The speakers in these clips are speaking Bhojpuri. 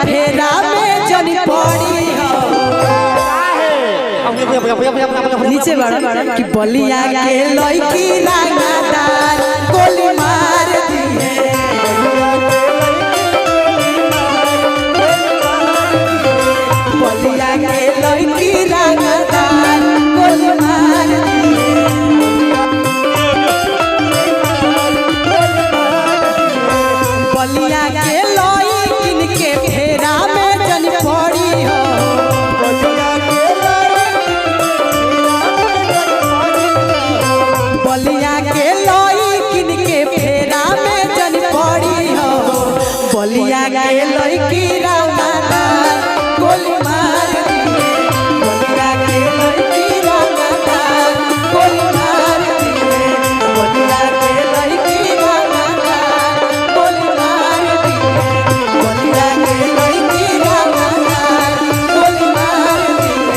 फेरा में जनी पड़ी नीचे बड़ा कि बलिया के लड़की रंगदार गोली मार दिए बलिया के लड़की रंगदार गोली मार दिए बलिया के लड़किन के फेरा में जनी पड़ी हो बलिया के लड़किन के फेरा में जनी पड़ी हो बलिया के लड़की रंगदार गोली मार दिए बलिया के लड़की रंगदार गोली मार दिए बलिया के लड़की रंगदार गोली मार दिए बलिया के लड़की रंगदार गोली मार दिए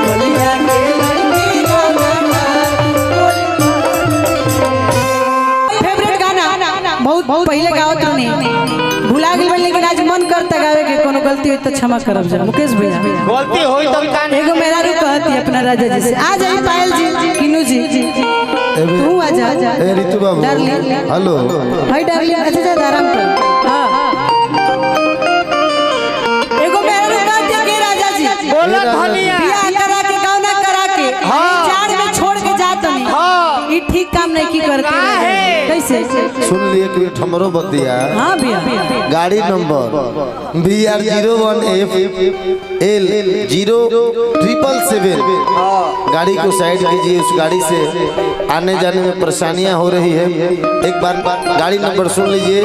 बलिया के लड़की रंगदार फेवरेट गाना बहुत पहले गावत रहनी भुला गेल लेकिन आज मन करता गावे के कोनो गलती होई त क्षमा करब जरा मुकेश भैया गलती होई तो कान एगो मेरा रू कहती अपना राजा जी से आ जाई पायल जी किनू जी तू आ जा ए ऋतु बाबू हेलो भाई डार्लिंग अच्छा जा आराम कर हां एगो मेरा रू कहती के राजा जी बोला धनिया बियाह करा के गावना करा के चार में छोड़ के जात नहीं ई ठीक काम नहीं की करते कैसे सुन लिए कि ठमरो बतिया हां भैया गाड़ी नंबर BR01FL0777 गाड़ी को साइड कीजिए। उस गाड़ी से आने जाने में परेशानियां हो रही है। एक बार गाड़ी नंबर सुन लीजिए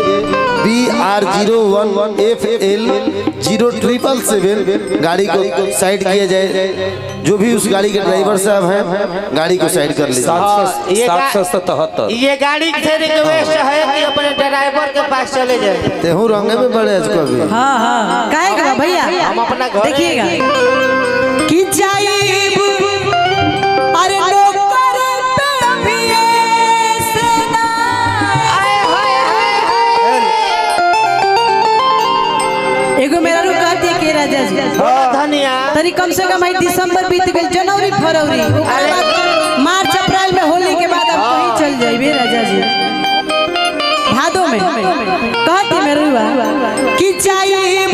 BR01FL0777 गाड़ी को साइड किया जाए। जो भी उस गाड़ी के ड्राइवर साहब हैं गाड़ी को साइड कर लीजिए। 777 ये गाड़ी से रिक्वेस्ट है कि अपने ड्राइवर के पास चले जाए। तेहू रंगे में बड़े आज कभी हां हां काहेगा भैया हम अपना घर देखिएगा कि जाइब अरे नौकर पे अभी सेना एगो मेरा रू कहती है के राजा जी धनिया तरी कम से कम आई दिसंबर बीत गई जनवरी फरवरी मार्च अप्रैल में होली के बाद अब कहीं चल जाइबे राजा जी भादो में कहती मेरुआ कि जाइब